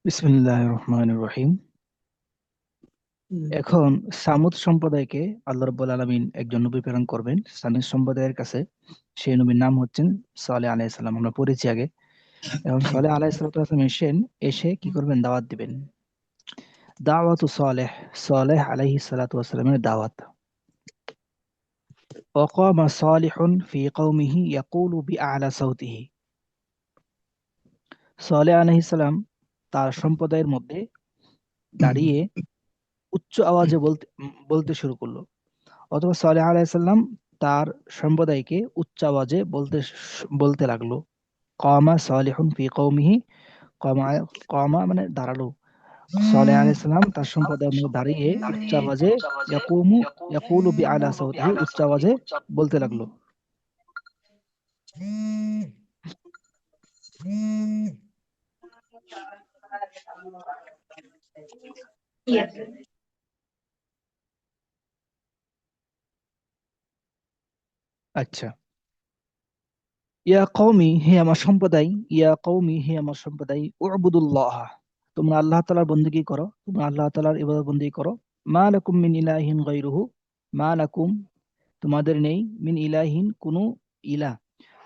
বিসমিল্লাহির রহমানির রহিম। এখন সামুদ সম্প্রদায়কে আল্লাহ রাব্বুল আলামিন একজন নবী প্রেরণ করবেন সামুদ সম্প্রদায়ের কাছে। সেই নবীর নাম হচ্ছেন সালেহ আলাইহিস সালাম। আমরা পড়েছি আগে। এখন সালেহ আলাইহিস সালাম এসে কি করবেন? দাওয়াত দিবেন। দাওয়াতু সালেহ, সালেহ আলাইহিস সালাতু ওয়াসালামের দাওয়াত। ওয়াকামা সালিহুন ফি কওমিহি ইয়াকুলু বিআলা সাউতিহি। সালেহ আলাইহিস সালাম তার সম্প্রদায়ের মধ্যে দাঁড়িয়ে উচ্চ আওয়াজে বলতে শুরু করলো। অথবা সালেহ আলাইসাল্লাম তার সম্প্রদায়কে উচ্চ আওয়াজে বলতে লাগলো। কামা সালিহুন ফি কওমিহি। কামা কামা মানে দাঁড়ালো। সালেহ আলাইসাল্লাম তার সম্প্রদায়ের মধ্যে দাঁড়িয়ে উচ্চ আওয়াজে ইয়াকুমু ইয়াকুলু বিআলা সাউতিহি উচ্চ আওয়াজে বলতে লাগলো। আচ্ছা। ইয়া কওমি, হে আমার সম্প্রদায়। ইয়া কওমি, হে আমার সম্প্রদায়। উবুদুল্লাহ, তোমরা আল্লাহ তাআলার বন্দেগী করো। তোমরা আল্লাহ তাআলার ইবাদত বন্দেগী করো। মা লাকুম মিন ইলাহিন গায়রুহু। মা লাকুম, তোমাদের নেই। মিন ইলাহিন, কোনো ইলাহ।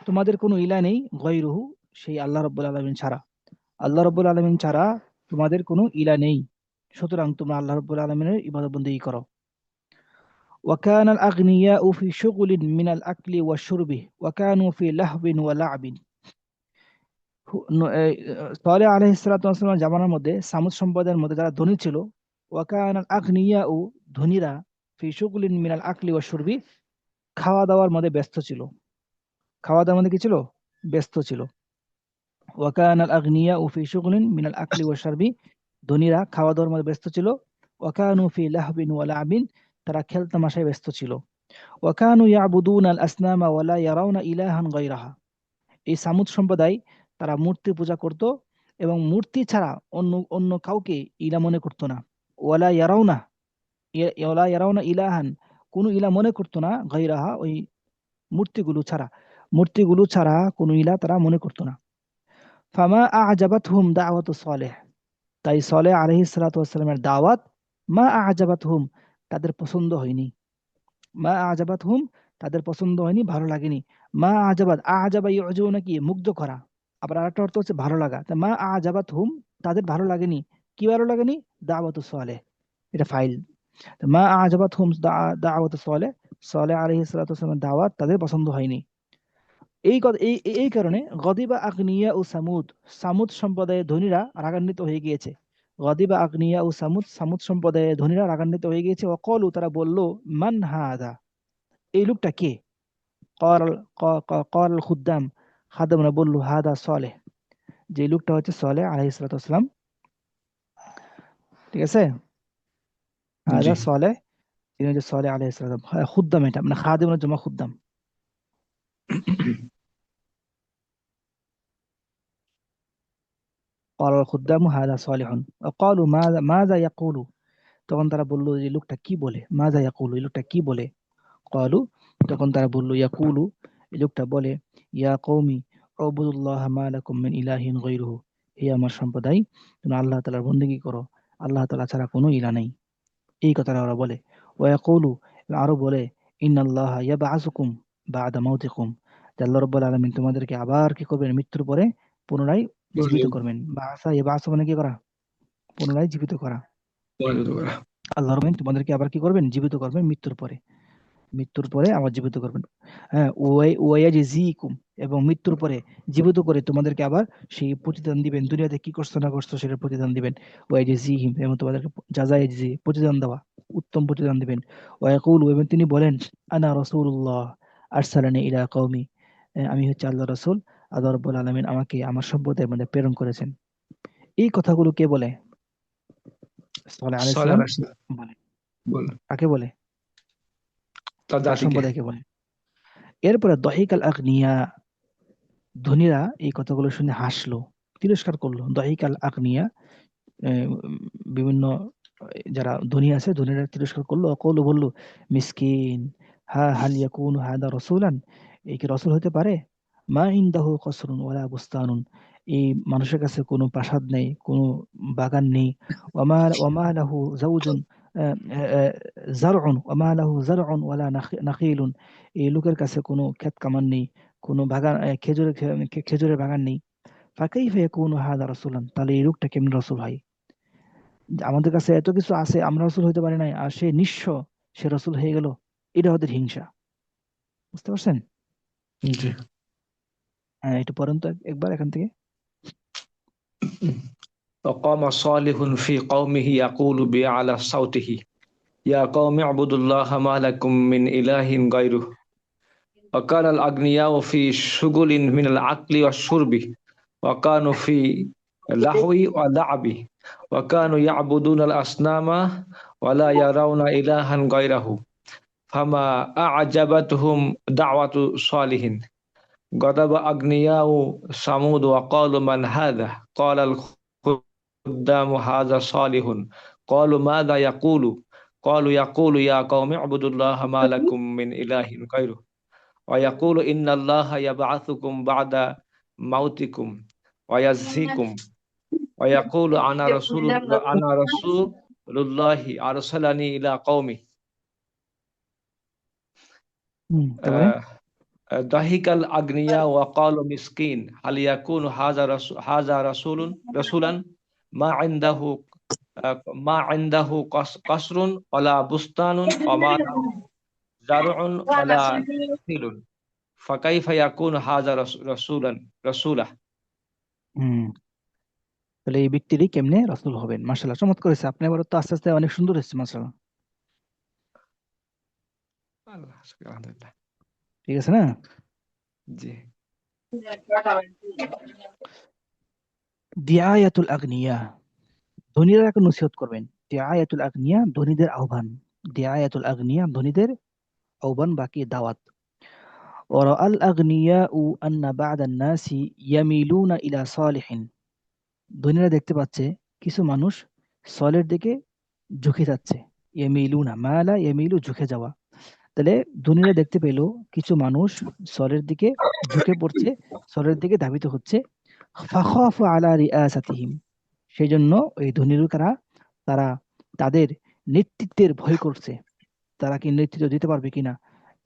তোমাদের কোনো ইলাহ নেই। গায়রুহু, সেই আল্লাহ রাব্বুল আলামিন ছাড়া। আল্লাহ রাব্বুল আলামিন ছাড়া তোমাদের কোনো ইলাহ নেই। সুতরাং তোমরা আল্লাহ রাব্বুল আলামিনের ইবাদত বন্দেগী করো। وكان الأغنياء في شغل من الأكل والشرب وكانوا في لهو ولعب। সালেহ আলাইহিস সালাতু ওয়াস সালামের জামানার মধ্যে সামুদ সম্প্রদায়ের মধ্যে যারা ধনী ছিল, ওয়াকানাল আগনিয়াউ, ধনীরা, ফি শুগলিন মিনাল আকলি ওয়াশ শুরবি, খাওয়া দাওয়ার মধ্যে ব্যস্ত ছিল। খাওয়া দাওয়ার মধ্যে কি ছিল? ব্যস্ত ছিল। ওয়াকানাল আগনিয়াউ ফি শুগলিন মিনাল আকলি ওয়াশ শুরবি, ধনীরা খাওয়া দাওয়ার মধ্যে ব্যস্ত ছিল। ওয়াকানু ফি লাহবিন ওয়া লা'বিন, তারা খেলতামাশায় ব্যস্ত ছিল। ওয়াকানু ইয়াবুদুনা আল আসনামা ওয়া লা ইয়ারাউনা ইলাহান গায়রাহা। এই সামুদ সম্প্রদায় তারা মূর্তি পূজা করত এবং মূর্তি ছাড়া অন্য অন্য কাউকে ইলা মনে করত না। ওয়ালা ইয়ারাউনা, ওয়ালা ইয়ারাউনা ইলাহান, কোনো ইলা মনে করত না। গায়রাহা, ওই মূর্তিগুলো ছাড়া। মূর্তিগুলো ছাড়া কোনো ইলা তারা মনে করত না। ফামা আ'জাবাতহুম দাওয়াতু সালেহ, তাই সালেহ আলাইহিস সালাতু ওয়াস সালামের দাওয়াত, মা আ'জাবাতহুম, তাদের পছন্দ হয়নি। মা আজাবাত হুম, তাদের পছন্দ হয়নি, ভালো লাগেনি। মা আজাবাত, আজাবা ইউজু নাকি মুগ্ধ করা। আবার আরেকটা অর্থ হচ্ছে ভালো লাগা। তা মা আজাবাত হুম, তাদের ভালো লাগেনি। কি ভালো লাগেনি? দাওয়াতু সালেহ, এটা ফাইল। তো মা আজাবাত হুম দাওয়াতু সালেহ, সালেহ আলাইহিস সালাতু ওয়াসসালামের দাওয়াত তাদের পছন্দ হয়নি। এই কথা, এই কারণে গদিবা আগনিয়া ও সামুদ, সামুদ সম্প্রদায়ের ধনীরা রাগান্বিত হয়ে গিয়েছে। গদিবা আগনিয়া ও সামুদ, সামুদ সম্প্রদায়ের ধনীরা রাগান্বিত হয়ে গিয়েছে। অকলু, তারা বলল, মান হাদা, এই লোকটা কে? قال قال الخدام, খাদেমরা বলল, হাদা সালেহ, যে লোকটা হচ্ছে সালেহ আলাইহিস সালাতু ওয়াসসালাম। ঠিক আছে? জি। হাদা সালেহ, তিনি হচ্ছে সালেহ আলাইহিস সালাম। খুদ্দাম, এটা মানে খাদেমরা জমা খুদ্দাম। قال الخدام هذا صالح وقالوا ماذا يقول। তখন তারা বলল, যে লোকটা কি বলে? মাযা ইয়াকুলু, এই লোকটা কি বলে? ক্বালু, তখন তারা বলল, ইয়াকুলু, এই লোকটা বলে, ইয়া কওমি উবুদুল্লাহ মা লাকুম মিন ইলাহিন গায়রুহু, হে আমার সম্প্রদায়, তোমরা আল্লাহ তাআলার বন্দেগী করো। আল্লাহ তাআলা ছাড়া কোনো ইলাহ নেই। এই কথাটা ওরা বলে। ওয়া ইয়াকুলু, আরো বলে, ইন্নাল্লাহা ইয়াবআসুকুম বা'দা মাউতিকুম, যে আল্লাহ রাব্বুল আলামিন তোমাদেরকে আবার কি করবেন? মৃত্যুর পরে পুনরায় জীবিত করবেন। বাআসা ইয়াবআসু মানে কি করা? পুনরায় জীবিত করা। আল্লাহ রাব্বুল তোমাদেরকে আবার কি করবেন? জীবিত করবেন মৃত্যুর পরে। মৃত্যুর পরে আবার জীবিত করবেন। হ্যাঁ, ওয়াইয়াজিকুম, এবং মৃত্যুর পরে জীবিত করে তোমাদেরকে আবার সেই প্রতিদান দিবেন। দুনিয়াতে কি করছো না করছো সেটার প্রতিদান দিবেন। ওয়াইয়াজিহিম, এবং তোমাদেরকে জাযায়ে প্রতিদান দেওয়া, উত্তম প্রতিদান দিবেন। ওয়ায়াকুলু, এবং তিনি বলেন, আনা রাসূলুল্লাহ আরসালানি ইলা কওমি, আমি হচ্ছে আল্লাহ রাসূল, আল্লাহ রাব্বুল আলামিন আমাকে আমার সম্প্রদায়ের মধ্যে প্রেরণ করেছেন। এই কথাগুলো কে বলে? সালেহ আলাইহিস সালেহ সালাম আলাইহিস সালাম বলে। বল, কাকে বলে? তার তার জাতিকে। সম্প্রদায়কে বলে। এরপরে দহিকাল আগনিয়া, ধনীরা এই কথাগুলো শুনে হাসলো, তিরস্কার করলো। দহিকাল আগনিয়া, বিভিন্ন যারা ধনী আছে, ধনীরা তিরস্কার করলো। অকৌল, বললো, মিসকিন, হাল ইয়াকুনু হাদা রাসূলান, এই কি রাসূল হতে পারে? মা ইনদাহু কসরুন ওয়ালা বুস্তানুন, এই মানুষের কাছে কোনো প্রাসাদ নেই, কোনো বাগান নেই। ওয়ামা ওয়ামা লাহু যাওজুন জারউন ওয়ামা লাহু জারউন ওয়ালা নাখিলুন। এই লোকের কাছে কোনো ক্ষেত কামান নেই, কোনো বাগান খেজুরের বাগান নেই। ফাকাইফা ইয়াকুনু হাযা রাসূলান, তাহলে এই লোকটা কেমন রাসূল হয়? আমাদের কাছে এত কিছু আছে, আমরা রাসূল হইতে পারি নাই, আর সে নিঃস্ব, সে রাসূল হয়ে গেল। এটা ওদের হিংসা। বুঝতে পারছেন? জি। হ্যাঁ, একটু পড়েন তো একবার এখান থেকে। وقام صالح في قومه يقول بأعلى صوته يا قوم اعبدوا الله ما لكم من إله غيره وكان الأغنياء في شغل من العقل والشرب وكانوا في لهو ولعب وكانوا يعبدون الأصنام ولا يرون إلها غيره فما أعجبتهم دعوة صالح غضب أغنياء ثمود وقالوا من هذا قال الخدام هذا صالح قالوا ماذا يقول قالوا يقول يا قوم اعبدوا الله ما لكم من إله غيره ويقول إن الله يبعثكم بعد موتكم ويزيكم ويقول أنا رسول الله أرسلني إلى قومي তারপরে ضحك الأغنياء وقالوا مسكين هل يكون هذا رسولا ما عنده قصر ولا بستان وما له زرع ولا نخيل فكيف يكون هذا رسولا হুম তাহলে এই ব্যক্তিরই কেমনে রাসূল হবেন? মাশাআল্লাহ, চমৎকার হয়েছে। আপনি এবার তো আস্তে আস্তে অনেক সুন্দর হয়েছে, মাশাআল্লাহ। আল্লাহ আলহামদুলিল্লাহ ঠিক আছে না? জি দিআয়াতুল আগনিয়া, ধনীরা এখন নসিহত করবেন। দিআয়াতুল আগনিয়া, ধনীদের আহ্বান। দিআয়াতুল আগনিয়া, ধনীদের আহ্বান বাকি দাওয়াত। ওয়ারাআল আগনিয়াউ আন্না বা'দান নাসি ইয়ামিলুনা ইলা সালিহিন। ধনীরা দেখতে পাচ্ছে কিছু মানুষ সলের দিকে ঝুঁকে যাচ্ছে। ইয়ামিলুনা, মালা ইয়ামিলু, ঝুঁকে যাওয়া। তাহলে ধনীরা দেখতে পেল কিছু মানুষ সলের দিকে ঝুঁকে পড়ছে, সলের দিকে ধাবিত হচ্ছে। ফাখাফু আলা রিআসাতিহিম, সেই জন্য ওই ধনী লোকেরা, তারা তাদের নেতৃত্বের ভয় করছে। তারা কি নেতৃত্ব দিতে পারবে কিনা,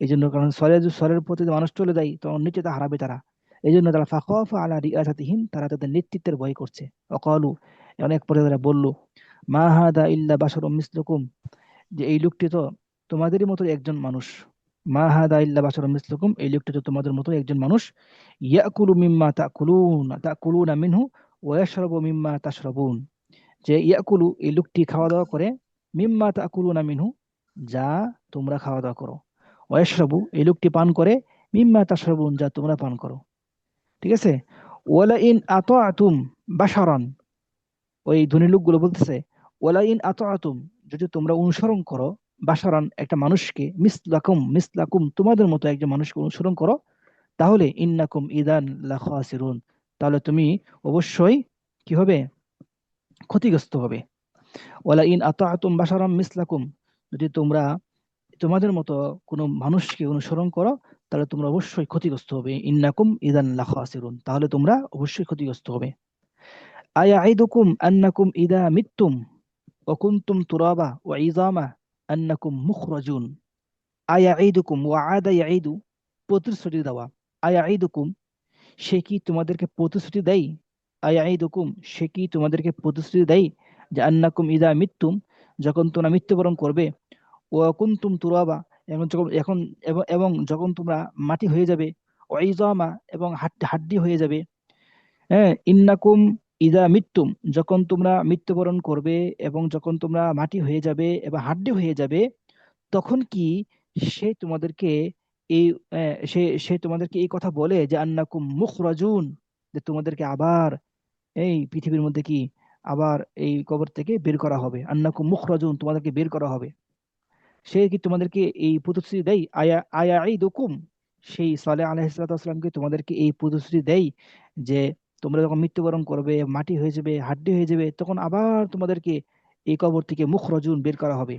এই জন্য। কারণ সলের প্রতি যদি মানুষ চলে যায় তখন নেতৃত্ব হারাবে তারা। এই জন্য তারা ফাখাফু আলা রিআসাতিহিম, তারা তাদের নেতৃত্বের ভয় করছে। অকালু, অনেক পরে তারা বলল, মা হাদা ইল্লা বাশারুম মিসলুকুম, যে এই লোকটি তো তোমাদেরই মতো একজন মানুষ। মা হাদা ইল্লা বাশারুম মিসলুকুম, এই লোকটি তো তোমাদের মতো একজন মানুষ। ইয়াকুলু মিম্মা তাকুলুনা মিনহু ওয়া ইয়াশরাবু মিম্মা তাশরাবুন, যে ইয়াকুলু, এই লোকটি খাওয়া দাওয়া করে, মিম্মা তাকুলুনা মিনহু, যা তোমরা খাওয়া দাওয়া করো। ওয়া ইয়াশরাবু, এই লোকটি পান করে, মিম্মা তাশরাবুন, যা তোমরা পান করো। ঠিক আছে? ওয়ালা ইন আতাআতুম বাশারান, ওই ধনী লোকগুলো বলতেছে, ওয়ালা ইন আতাআতুম, যদি তোমরা অনুসরণ করো, বাশারান, একটা মানুষকে, মিসলাকুম তোমাদের মতো একজন মানুষকে অনুসরণ করো, তাহলে ইন্নাকুম ইদান লা খাসিরুন, তাহলে তুমি অবশ্যই কি হবে? ক্ষতিগ্রস্ত হবে। ওয়ালা ইন আতাআতুম বাশারাম মিসলাকুম, যদি তোমরা তোমাদের মতো কোনো মানুষকে অনুসরণ করো, তাহলে তোমরা অবশ্যই ক্ষতিগ্রস্ত হবে। ইন্নাকুম ইদান লা খাসিরুন, তাহলে তোমরা অবশ্যই ক্ষতিগ্রস্ত হবে। আয়াইদুকুম আন্নাকুম ইদা মিত্তুম ওয়া কুনতুম তুরাবা ওয়া ইযামা আন্নাকুম মুখরাজুন। আয়াইদুকুম, ওয়া আদা ইয়াইদু, প্রতিশ্রুতি দেওয়া। আয়াইদুকুম, সে কি তোমাদেরকে প্রতিশ্রুতি দেয়? আয়াইদুকুম, সে কি তোমাদেরকে প্রতিশ্রুতি দেয় যে আন্নাকুম ইদা মিত্তুম, যখন তোমরা মৃত্যুবরণ করবে, ও কুনতুম তুরাবা, এবং যখন তোমরা মাটি হয়ে যাবে, ও ইজামা, এবং হাড্ডি হয়ে যাবে। হ্যাঁ, ইন্নাকুম ইদা মিত্তুম, যখন তোমরা মৃত্যুবরণ করবে এবং যখন তোমরা মাটি হয়ে যাবে এবং হাড্ডি হয়ে যাবে, তখন কি সে তোমাদেরকে এই সে তোমাদেরকে এই কথা বলে যে আন্নাকুম মুখরাজুন, যে তোমাদেরকে আবার এই পৃথিবীর মধ্যে কি আবার এই কবর থেকে বের করা হবে। আন্নাকুম মুখরাজুন, তোমাদেরকে বের করা হবে। সে কি তোমাদেরকে এই প্রতিশ্রুতি দেয়? আয়াইদুকুম, সেই সালেহ আলাইহিস সালাতু ওয়াস সালাম কি তোমাদেরকে এই প্রতিশ্রুতি দেয় যে তোমরা যখন মৃত্যুবরণ করবে, মাটি হয়ে যাবে, হাড্ডি হয়ে যাবে, তখন আবার তোমাদেরকে এই কবর থেকে মুখরাজুন, বের করা হবে।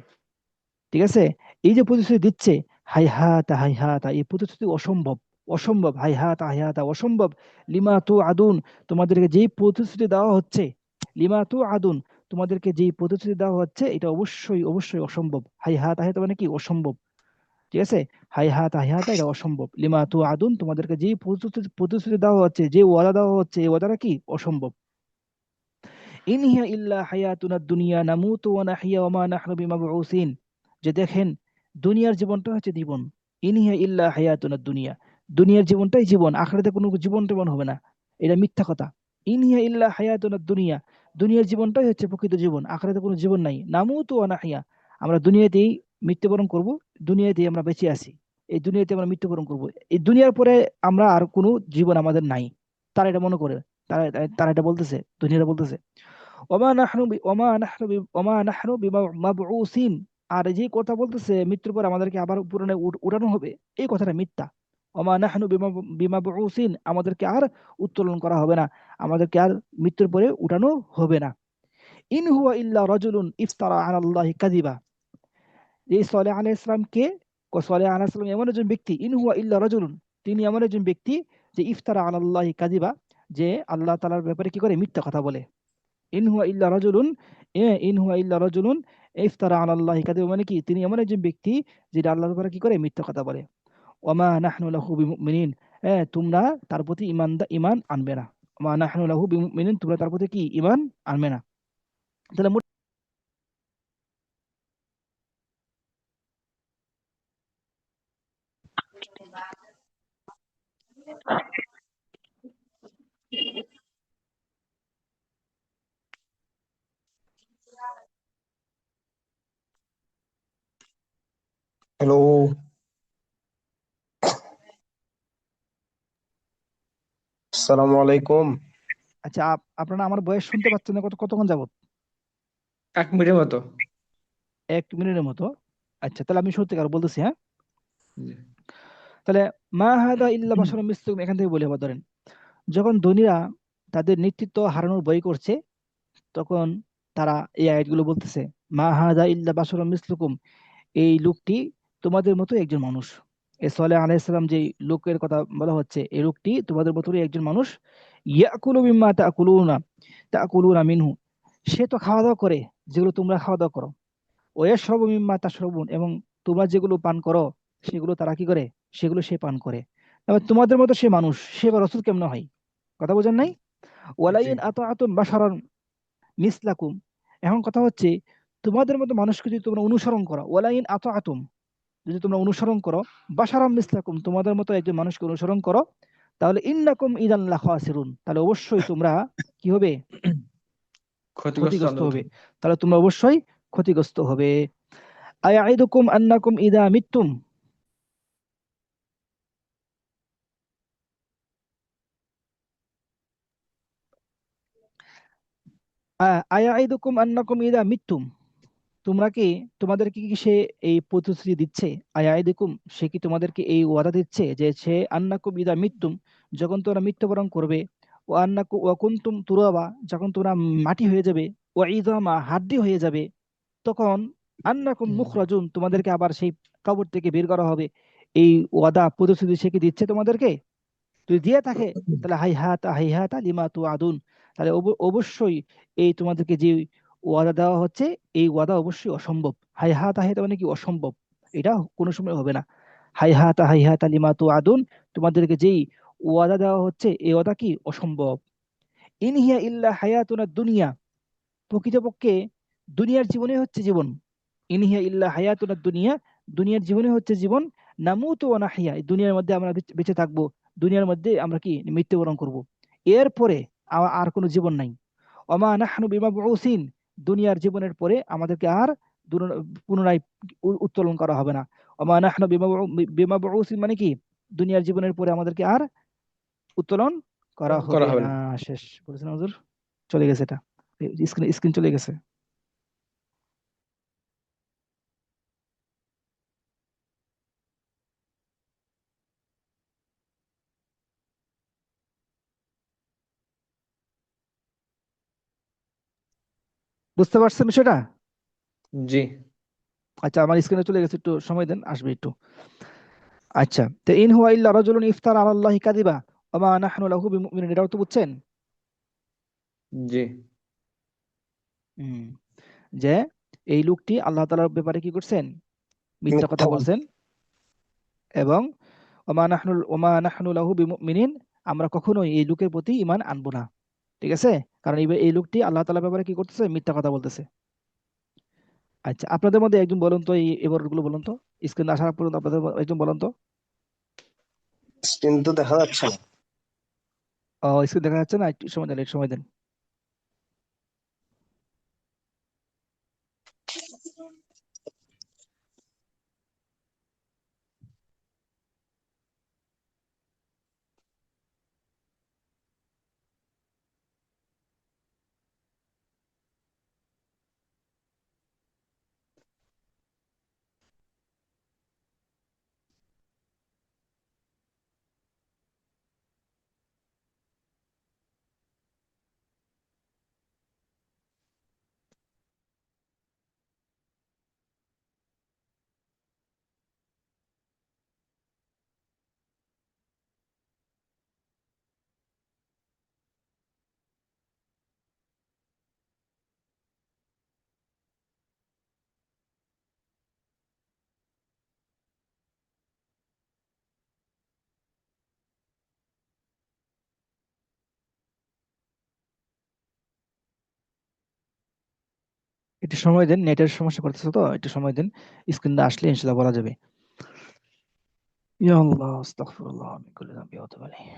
ঠিক আছে? এই যে প্রতিশ্রুতি দিচ্ছে, হাইহাতা হাইহাতা, এই প্রতিশ্রুতি অসম্ভব, অসম্ভব, হাইহাতা হাইহাতা অসম্ভব, লিমা তু আদুন তোমাদেরকে যেই প্রতিশ্রুতি দেওয়া হচ্ছে, লিমা তু আদুন তোমাদেরকে যেই প্রতিশ্রুতি দেওয়া হচ্ছে এটা অবশ্যই অবশ্যই অসম্ভব। হাইহাতা হাইহাতা মানে কি অসম্ভব, ঠিক আছে। হাইহাতা হাইহাতা এটা অসম্ভব, লিমা তু আদুন তোমাদেরকে যেই প্রতিশ্রুতি দেওয়া হচ্ছে, যে ওয়াদা দেওয়া হচ্ছে, এই ওয়াদাটা কি অসম্ভব। ইন হিয়া ইল্লা হায়াতুনা দুনিয়া নামুতু ওয়া নাহইয়া ওয়া মা নাহনু বিমাবউসিন, যে দেখেন দুনিয়ার জীবনটা হচ্ছে জীবন। ইন হিয়া ইল্লা হায়াতুনা দুনিয়া, দুনিয়ার জীবনটাই জীবন, আখিরাতে কোনো জীবন টেবন হবে না, এটা মিথ্যা কথা। ইন হিয়া ইল্লা হায়াতুনা দুনিয়া, দুনিয়ার জীবনটাই হচ্ছে প্রকৃত জীবন, আখিরাতে কোনো জীবন নাই। নামুতু ওয়া নাহইয়া, আমরা দুনিয়াতেই মৃত্যুবরণ করব, দুনিয়াতেই আমরা বেঁচে আছি, এই দুনিয়াতে আমরা মৃত্যুবরণ করব, এই দুনিয়ার পরে আমরা আর কোনো জীবন আমাদের নাই। তারা এটা মনে করে, তারা তারা এটা বলতেছে, দুনিয়াটা বলতেছে ওমা নাহনু বিমাবউসিন, আর যে কথা বলতেছে মৃত্যুর পর আমাদেরকে আবার পুনরায় উঠানো হবে, এই কথাটা মিথ্যা। ওমা নাহনু বিমাবউসিন, আমাদেরকে আর উত্তোলন করা হবে না, আমাদেরকে আর মৃত্যুর পরে উঠানো হবে না। ইন হুয়া ইল্লা রাজুলুন ইফতারা আলাল্লাহি কাযিবা, এই সালেহ আলাইহিস সালাম কে, সালেহ আলাইহিস সালাম এমন একজন ব্যক্তি, ইন হুয়া ইল্লা রাজুলুন তিনি এমন একজন ব্যক্তি যে ইফতারা আলাল্লাহি কাযিবা, যে আল্লাহ তাআলার ব্যাপারে কি করে মিথ্যা কথা বলে। ইন হুয়া ইল্লা রাজুলুন, ইন হুয়া ইল্লা রাজুলুন ইফতারা আলাল্লাহি কাযিবা মানে কি তিনি এমন একজন ব্যক্তি যেটা আল্লাহর ব্যাপারে কি করে মিথ্যা কথা বলে। ওমা নাহনু লাহু বিমুমিনিন, তোমরা তার প্রতি ঈমান আনবে না। ওমা নাহনু লাহু বিমুমিনিন, তোমরা তার প্রতি কি ঈমান আনবে না। তাহলে হ্যালো, আসসালামু আলাইকুম। আচ্ছা, আপনারা আমার বয়স শুনতে পাচ্ছেন না কতক্ষণ যাবত? 1 মিনিটের মতো। 1 মিনিটের মতো। আচ্ছা, তাহলে আমি সত্যিকার বলতেছি, হ্যাঁ। জি। তাহলে মা হাদা ইল্লা বাশারুম মিসলুকুম, এখান থেকে বলে আবার ধরেন, যখন ধনীরা তাদের নেতৃত্ব হারানোর ভয় করছে, তখন তারা এই আয়াতগুলো বলতেছে, মা হাদা ইল্লা বাশারুম মিসলুকুম, এই লোকটি তোমাদের মতো একজন মানুষ। এ সালেহ আলাইহিস সালাম যে লোকের কথা বলা হচ্ছে, এই লোকটি তোমাদের মতোই একজন মানুষ। ইয়াকুলু মিম্মা তাকুলুনা মিনহু, সে তো খাওয়া দাওয়া করে যেগুলো তোমরা খাওয়া দাওয়া করো। ওয়াশরাবু মিম্মা তাশরাবুন, এবং তোমরা যেগুলো পান করো সেগুলো তারা কি করে, সেগুলো সে পান করে। তবে তোমাদের মতো সে মানুষ, সে বা রসুল কেমন হয়, কথা বোঝেন নাই। জি। ওয়ালাইন আতাআতুম বাশারান মিসলাকুম, এখন কথা হচ্ছে তোমাদের মতো মানুষকে যদি তোমরা অনুসরণ করো, ওয়ালাইন আতাআতুম, যদি তোমরা অনুসরণ করো, বাশারাম মিসলাকুম তোমাদের মতো একজন মানুষকে অনুসরণ করো, তাহলে ইন্নাকুম ইদান লাখাসিরুন, তাহলে অবশ্যই তোমরা কি হবে, ক্ষতিগ্রস্ত ক্ষতিগ্রস্ত অন্তত। হবে, তাহলে তোমরা অবশ্যই ক্ষতিগ্রস্ত হবে। আয়াইদুকুম আন্নাকুম ইদা মিত্তুম, আয়াইদুকুম আন্নাকুম ইদা মিত্তুম, তোমরা কি, তোমাদেরকে কি সে এই প্রতিশ্রুতি দিচ্ছে, আয়াইদুকুম সে কি তোমাদেরকে এই ওয়াদা দিচ্ছে যে সে আন্নাকুম ইদা মিত্তুম, যখন তোমরা মৃত্যুবরণ করবে, ও আন্নাকু ওয়া কুনতুম তুরাবা, যখন তোমরা মাটি হয়ে যাবে, ও ইদামা হাড্ডি হয়ে যাবে, তখন আন্নাকুম হুম। মুখরাজুন তোমাদেরকে আবার সেই কবর থেকে বের করা হবে, এই ওয়াদা প্রতিশ্রুতি সে কি দিচ্ছে তোমাদেরকে? যদি দিয়ে থাকে, তাহলে হাইহাতা লিমা তু আদুন, তাহলে অবশ্যই এই তোমাদেরকে যে ওয়াদা দেওয়া হচ্ছে, এই ওয়াদা অবশ্যই অসম্ভব। হাইহাতা হাইহাতা মানে কি অসম্ভব, এটা কোনো সময় হবে না। হাইহাতা লিমা তু আদুন, তোমাদেরকে যেই ওয়াদা দেওয়া হচ্ছে এই ওয়াদা কি অসম্ভব। ইনহিয়া ইল্লা হায়াতুনা দুনিয়া, প্রকৃতপক্ষে দুনিয়ার জীবনে হচ্ছে জীবন। ইনহিয়া ইল্লা হায়াতুনা দুনিয়া, দুনিয়ার জীবনে হচ্ছে জীবন। নামুতু ওয়া নাহিয়া, এই দুনিয়ার মধ্যে আমরা বেঁচে থাকবো, দুনিয়ার মধ্যে আমরা কি মৃত্যুবরণ করব, এরপরে আর কোনো জীবন নাই। ওমা নাহনু বিমাবউসিন, দুনিয়ার জীবনের পরে আমাদেরকে আর পুনরায় উত্তোলন করা হবে না। ওমা নাহনু বিমাবউসিন মানে কি, দুনিয়ার জীবনের পরে আমাদেরকে আর উত্তোলন করা করা হবে হবে না। না। শেষ বলেছেন হুজুর, চলে গেছে এটা, স্ক্রিন স্ক্রিন চলে গেছে। বুঝতে পারছেন বিষয়টা? জি। আচ্ছা, আমার স্ক্রিনে চলে গেছে, একটু সময় দেন, আসবে একটু। আচ্ছা, তো ইন হুয়া ইল্লা রাজুলুন ইফতারা আলাল্লাহি কাযিবা ওয়া মা নাহনু লাহু বিমুমিনিন, এটাও তো বুঝছেন। জি। হুম, যে এই লোকটি আল্লাহ তাআলার ব্যাপারে কি করছেন, মিথ্যা কথা মিথ্যা বলে। বলছেন। এবং ওমা নাহনু লাহু বিমুমিনিন, আমরা কখনোই এই লোকের প্রতি ঈমান আনবো না। ঠিক আছে, কারণ এই লোকটি আল্লাহ তাআলার ব্যাপারে কি করতেছে, মিথ্যা কথা বলতেছে। আচ্ছা, আপনাদের মধ্যে একজন বলুন তো, এই এবারগুলো বলুন তো, স্ক্রিনে আসার পর্যন্ত আপনাদের একজন বলুন তো। কিন্তু দেখা যাচ্ছে না। স্ক্রিন দেখা যাচ্ছে না, একটু সময় দেন, একটু সময় দেন। একটু সময় দেন, নেটের সমস্যা করতেছে তো, একটু সময় দেন। স্ক্রিনটা আসলে ইনশাআল্লাহ বলা যাবে। ইয়া আল্লাহ, আস্তাগফিরুল্লাহ মিন কুল্লি যামবি ওয়া আতুবু ইলাইহি।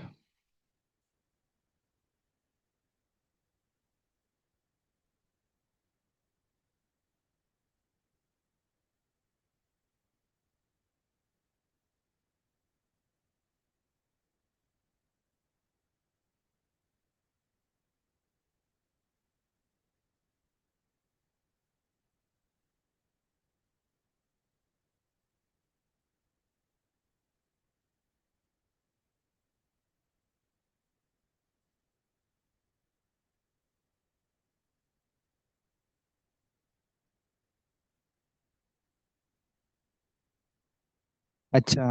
আচ্ছা,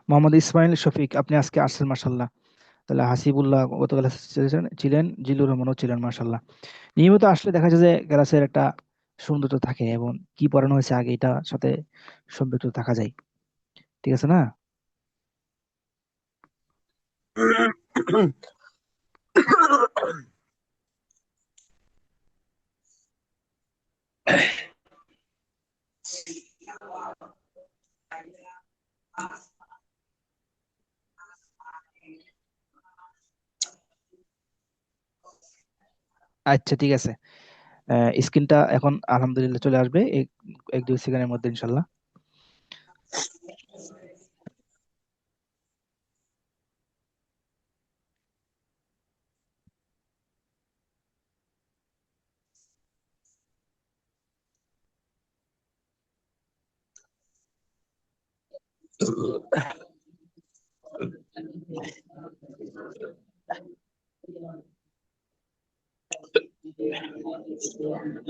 মোহাম্মদ ইসমাইল শফিক, আপনি আজকে আসছেন মাশাআল্লাহ। তাহলে হাসিবুল্লাহ গতকাল ছিলেন, জিলুর রহমানও ছিলেন মাশাআল্লাহ। নিয়মিত আসলে দেখা যায় যে ক্লাসের একটা সৌন্দর্য থাকে, এবং কি পড়ানো হয়েছে আগে এটার সাথে সম্পৃক্ত থাকা যায়। ঠিক আছে না? আচ্ছা, ঠিক আছে। স্ক্রিনটা এখন আলহামদুলিল্লাহ চলে আসবে এক এক দুই সেকেন্ডের মধ্যে ইনশাল্লাহ।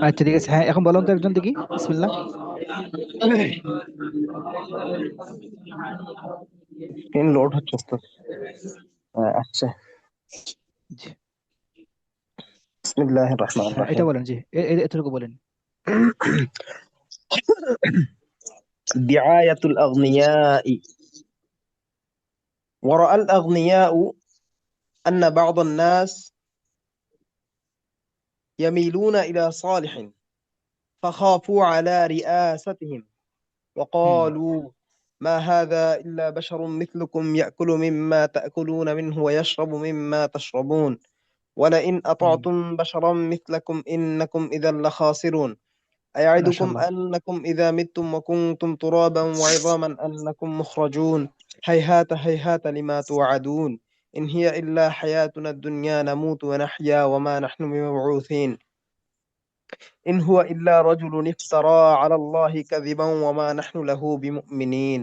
আচ্ছা, ঠিক আছে, হ্যাঁ, এখন বলুন তো একজন দেখি, বিসমিল্লাহ। স্ক্রিন লোড হচ্ছে তো। আচ্ছা, জি, বিসমিল্লাহির রহমানির হ্যাঁ, এটা রহিম। বলেন, জি, এতটুকু বলেন। دعاية الأغنياء. ورأى الأغنياء أن بعض الناس يميلون إلى صالح، فخافوا على رئاستهم হুম, وقالوا: ما هذا إلا بشر مثلكم يأكل مما تأكلون منه ويشرب مما تشربون، ولئن হুম, أطعتم بشرا مثلكم إنكم إذا لخاسرون. أيعدكم মাশাআল্লাহ। أنكم إذا متم وكنتم ترابا وعظاما أنكم مخرجون. هيهات هيهات لما توعدون. إن هي إلا حياتنا الدنيا نموت ونحيا وما نحن بمبعوثين. إن هو إلا رجل افترى على الله كذبا وما نحن له بمؤمنين.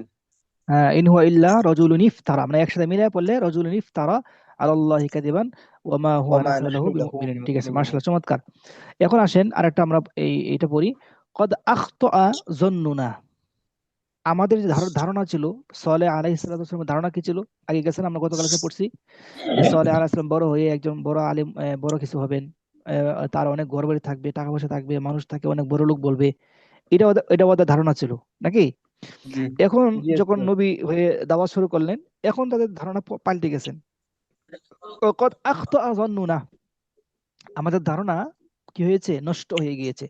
হ্যাঁ, ইন হুয়া ইল্লা রাজুলুন ইফতারা, আমরা একসাথে মিলে পড়লে রাজুলুন ইফতারা আলাল্লাহি কাযিবান ওয়া মা হুয়া وما নাহনু লাহু نحن له বিমুমিনিন। ঠিক আছে, بمؤمنين. মাশাআল্লাহ, চমৎকার। এখন আসেন আরেকটা আমরা এইটা পড়ি। কদ আখতা জন্নুনা, আমাদের যে ধারণা ছিল, সালেহ আলাইহিস সালামের ধারণা কি ছিল? আগে গেছেন, আমরা গতকাল পড়ছি যে সালেহ আলাইহিস সালাম বড় হয়ে একজন বড় আলেম, বড় কিছু হবেন, তার অনেক ঘর বাড়ি থাকবে, টাকা পয়সা থাকবে, মানুষ তাকে অনেক বড় লোক বলবে। এটা ওদের ধারণা ছিল নাকি? জি এখন জি যখন উস্তাদ। নবী হয়ে দাওয়াত শুরু করলেন, এখন তাদের ধারণা পাল্টে গেছেন। কদ আখতা যান্নুনা, আমাদের ধারণা কি হয়েছে? নষ্ট হয়ে গিয়েছে।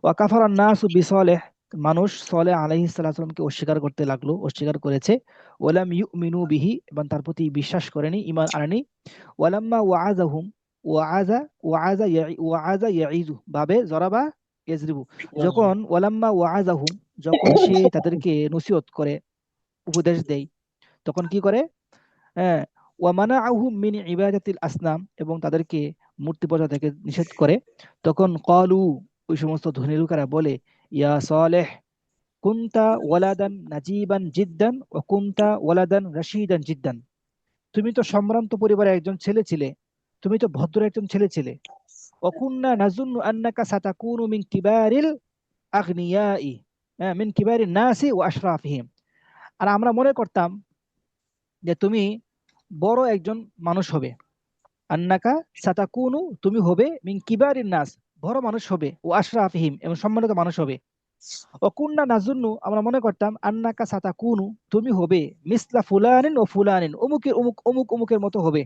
ওয়া কাফারা নাসু বিসালেহ, মানুষ সালেহ আলাইহিস সালামকে অস্বীকার করতে লাগলো, অস্বীকার করেছে। ওয়ালাম ইউমিনু বিহি, এবং তার প্রতি বিশ্বাস করেনি, ঈমান আনেনি। ওয়ালাম্মা ওয়াআযাহুম, ওয়াআযা ওয়াআযা ইয়াইযু বাবে জরাবা ইয়াজরিবু, যখন ওয়ালাম্মা ওয়াআযাহুম, যখন সে তাদেরকে নসিহত করে, উপদেশ দেয়, তখন কি করে? হ্যাঁ, ওয়া মানাআহুম মিন ইবাদাতিল আসনাম, এবং তাদেরকে মূর্তি পূজা থেকে নিষেধ করে। তখন ক্বালু, ওই সমস্ত ধনী লোকেরা বলে, ইয়া সালেহ কুনতা ওয়ালাদান নাজিবান জিদ্দান ওয়া কুনতা ওয়ালাদান রাশিদান জিদ্দান, তুমি তো সম্ভ্রান্ত পরিবারের একজন ছেলে ছিলে, তুমি তো ভদ্র একজন ছেলে ছিলে। ওয়া কুন্না নাজুন্নু আন্নাকা সাতাকুনু মিন কিবারিল আগনিয়াই, মিন কিবারিন নাসি ওয়া আশরাফিহিম, আর আমরা মনে করতাম যে তুমি বড় একজন মানুষ হবে। আন্নাকা সাতাকুনু, তুমি হবে, মিন কিবারিন নাস, বড় মানুষ হবে, ও আশরাফিহিম, এবং সম্মানিত মানুষ হবে। অকুন্না নাজুন্নু, আমরা মনে করতাম, আন্নাকা সাতাকুনু, তুমি হবে, মিসলা ফুলানিন ও ফুলানিন, অমুকের অমুক অমুক অমুকের মতো হবে।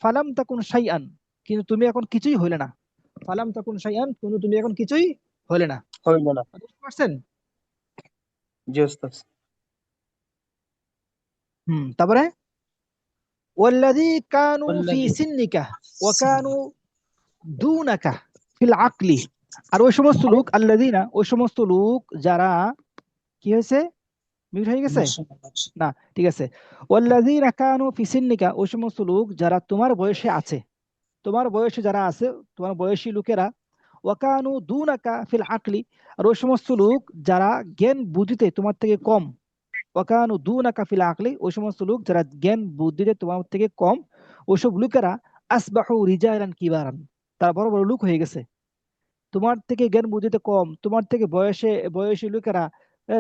ফালাম তাকুন শাইআন, কিন্তু তুমি এখন কিছুই হইলে না। ফালাম তাকুন শাইআন, কিন্তু তুমি এখন কিছুই হইলে না। হইল না। বুঝতে পারছেন? জি উস্তাদ। তারপরে ওয়াল্লাযী কানু ফি والذي সিন্নিকা ওয়া কানু দুনাকা ফিল আকলি, আর ওই সমস্ত লোক, আল্লাযীনা, ওই সমস্ত লোক যারা, কি হয়েছে? মিউট হয়ে গেছে? না, ঠিক আছে। ওয়াল্লাযীনা কানু ফি সিন্নিকা, ওই সমস্ত লোক যারা তোমার বয়সে আছে, তোমার বয়সে যারা আছে, তোমার বয়সী লোকেরা। ওয়াকানু দুনাকা ফিল আকলি, আর ওই সমস্ত লোক যারা জ্ঞান বুদ্ধিতে তোমার থেকে কম। ওয়াকানু দুনাকা ফিল আকলি, ওই সমস্ত লোক যারা জ্ঞান বুদ্ধিতে তোমার থেকে কম, ওইসব লোকেরা আসবাহু রিজালান কিবারান, তারা বড় বড় লোক হয়ে গেছে। তোমার থেকে জ্ঞান বুদ্ধিতে কম, তোমার থেকে বয়সী লোকেরা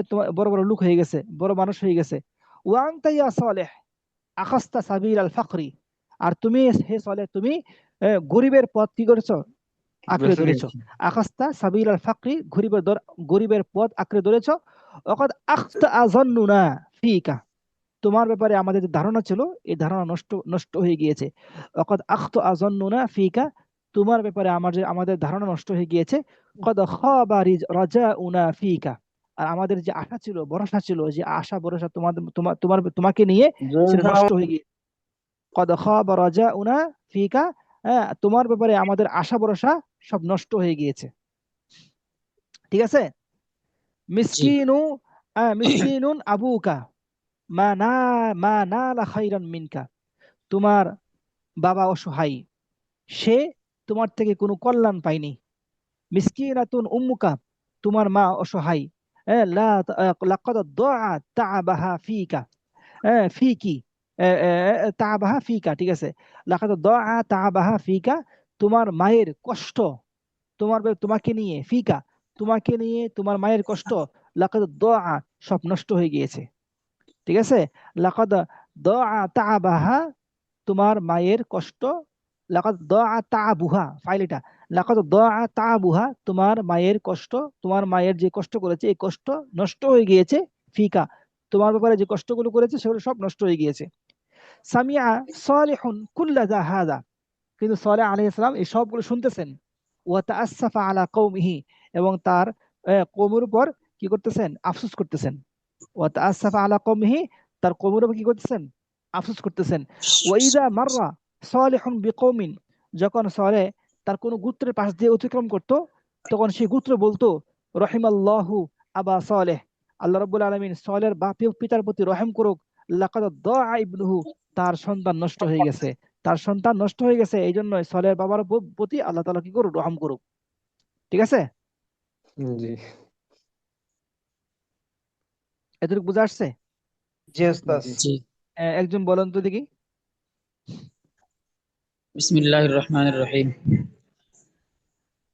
তোমার বড় বড় লোক হয়ে গেছে, বড় মানুষ হয়ে গেছে। ওয়াংতা ইয়া সালেহ আখাস্তা সাবিল আল ফাকরি, আর তুমি, হে সালেহ, তুমি গরিবের পথ কি করেছো? আঁকড়ে বেঁচে ধরেছো। গেছি। আখাস্তা সাবিল আল ফাকরি, গরিবের পথ আঁকড়ে ধরেছো। অকদ আখতা আযান্নুনা ফিকা, তোমার ব্যাপারে আমাদের যে ধারণা ছিল, এই ধারণা নষ্ট নষ্ট হয়ে গিয়েছে। অকদ আখতা আযান্নুনা ফিকা, তোমার ব্যাপারে আমাদের ধারণা নষ্ট হয়ে গিয়েছে। কদ খাবা রাজাউনা ফিকা, আর আমাদের যে আশা ছিল, ভরসা ছিল, যে আশা ভরসা তোমাকে নিয়ে, সেটা নষ্ট হয়ে গিয়েছে। কদ খাবা রাজাউনা ফিকা, হ্যাঁ, তোমার ব্যাপারে আমাদের আশা ভরসা সব নষ্ট হয়ে গিয়েছে। ঠিক আছে? জি মিসকিনু মিসকিনুন আবুকা মা না মা নালা খাইরান মিনকা, তোমার বাবা অসহায়, সে তোমার থেকে কোনো কল্যাণ পায়নি। মিসকিনাতুন উম্মুকা, তোমার মা অসহায়, লাকাদ দাআ তাআবাহা ফিকা, ফিকি, তাআবাহা ফিকা, ঠিক আছে। লাকাদ দাআ তাআবাহা ফিকা, তোমার মায়ের কষ্ট, তোমাকে নিয়ে, ফিকা, তোমাকে নিয়ে তোমার মায়ের কষ্ট, লাকাদ দাআ, সব নষ্ট হয়ে গিয়েছে। ঠিক আছে? লাকাদ দাআ তাআবাহা, তোমার মায়ের কষ্ট, লাকাদ দাআ তাআবুহা, ফাইল এটা। লাকাদ দাআ তাআবুহা, তোমার মায়ের কষ্ট, তোমার মায়ের যে কষ্ট করেছে, এই কষ্ট নষ্ট হয়ে গিয়েছে। ফিকা, তোমার ব্যাপারে যে কষ্টগুলো করেছে সেগুলো সব নষ্ট হয়ে গিয়েছে। সামিআ সালিহুন কুল্লা হাযা, কিন্তু সালেহ আলাইহিস সালাম এই সবগুলো শুনতেছেন। ওয়া তাআসসাফা আলা কওমিহি, এবং তার কওমের উপর কি করতেছেন? আফসোস করতেছেন। ওয়া তাআসসাফা আলা কওমিহি, তার কওমের উপর কি করতেছেন? আফসোস করতেছেন। ওয়া ইযা মাররা সালিহুন বিকওমিন, যখন সালেহ তার কোন গোত্রের পাশ দিয়ে অতিক্রম করত, তখন সেই গোত্র বলতো, রহিমাল্লাহু আবা সালেহ, আল্লাহ রাব্বুল আলামিন সালেহর পিতার প্রতি রহম করুক। লাকাদ দাআ ইবনুহু, তার সন্তান নষ্ট হয়ে গেছে, তার সন্তান নষ্ট হয়ে গেছে, এই জন্য সালেহর বাবার প্রতি আল্লাহ তাআলা কি করুক? রহম করুক। ঠিক আছে? জি এতটুকু বুঝা আসছে? জি উস্তাদ। জি। জি একজন বলেন তো দেখি। بسم الله الرحمن الرحيم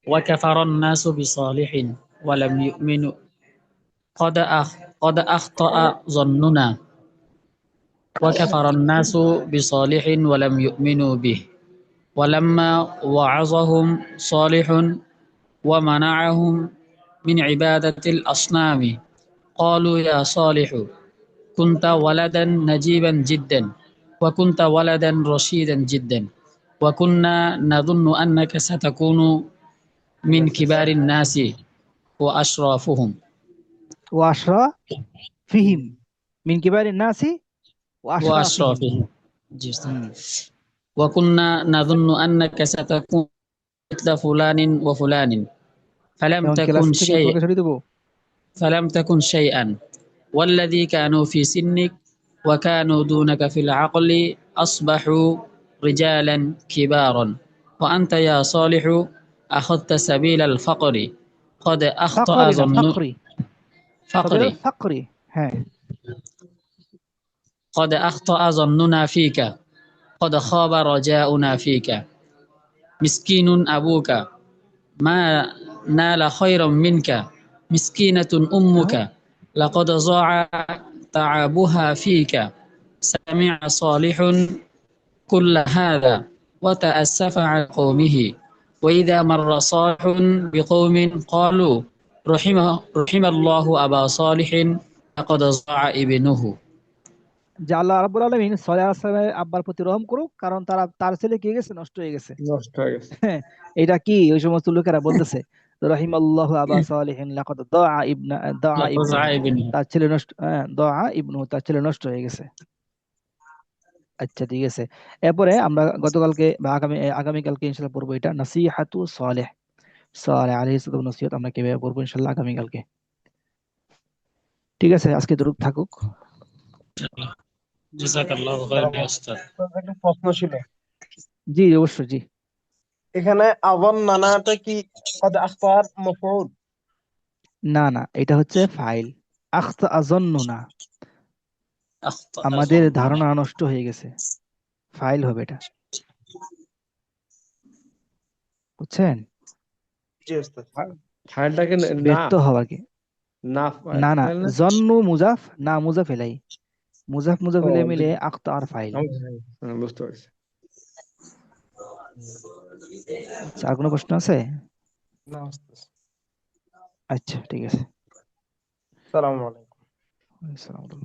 وكفر الناس بصالح ولم يؤمنوا قد أخطأ ظننا وكفر الناس بصالح ولم يؤمنوا به ولما وعظهم صالح ومنعهم من عبادة الأصنام قالوا يا صالح كنت ولدا نجيبا جدا وكنت ولدا رشيدا جدا وكنا نظن أنك ستكون من كبار الناس وأشرافهم وأشرافهم من كبار الناس وأشرافهم وأشرافهم জি, হুম وكنا نظن أنك ستكون مثل فلان وفلان فلم এখন ক্লাস تكن থেকে شيء তোমাকে সরিয়ে দেবো فلم تكن شيئا والذي كانوا في سنك وكانوا دونك في العقل أصبحوا رجالا كبارا وأنت يا صالح أخذت سبيل الفقر قد أخطأ ফাকরি না ظن ফাকরি فقر সবের ফাকরি হ্যাঁ قد أخطأ ظننا فيك قد خاب رجاؤنا فيك مسكين أبوك ما نال خيرا منك مسكينة أمك لقد ضاع تعبها فيك سمع صالح كل هذا وتأسف عن قومه وإذا مر صالح بقوم قالوا رحم الله أبا صالح لقد ضاع ابنه যে আল্লাহ রাব্বুল আলামিন সালেহ আলাইহিস সালামের আব্বার প্রতি রহম করুক কারণ তার ছেলে কি হয়ে গেছে নষ্ট হয়ে গেছে নষ্ট হয়ে গেছে। হ্যাঁ, এটা কি ওই সমস্ত লোকেরা বলতেছে রহিমাল্লাহু আবা সালিহিন লাকাদ দাআ لقد ইবনুহু ضاع ابنه তার ছেলে নষ্ট দাআ ইবনুহু তার ছেলে নষ্ট হয়ে গেছে আচ্ছা ঠিক আছে এরপরে আমরা গতকালকে বা আগামীকালকে ইনশাআল্লাহ পড়বো এটা নাসিহাতু সালেহ আলাইহিস সালাম নসিহত আমরা কিভাবে পড়বো ইনশাআল্লাহ আগামীকালকে ঠিক আছে আজকে এতটুকু থাকুক جزاك الله خيرا يا أستاذ একটা প্রশ্ন ছিল জি অবশ্যই জি এখানে আযান নানাটা কি কদ আখতার মফউল? না না এটা হচ্ছে ফাইল আখতা আজন্নু না أخطأ আমাদের ظننا ধারণা নষ্ট হয়ে গেছে ফাইল হবে এটা বুঝছেন জি ওস্তাদ। ফাইলটাকে না ব্যর্থ হওয়া কি না না না ফাইল না। জন্নু মুজাফ না মুজাফ এলাই মুজাফ ও, এলাই মিলে আখতা আর ফাইল বুঝতে পারছি। আচ্ছা আর কোনো প্রশ্ন আছে না ওস্তাদ। আচ্ছা ঠিক আছে আসসালামু আলাইকুম। আসসালামু আলাইকুম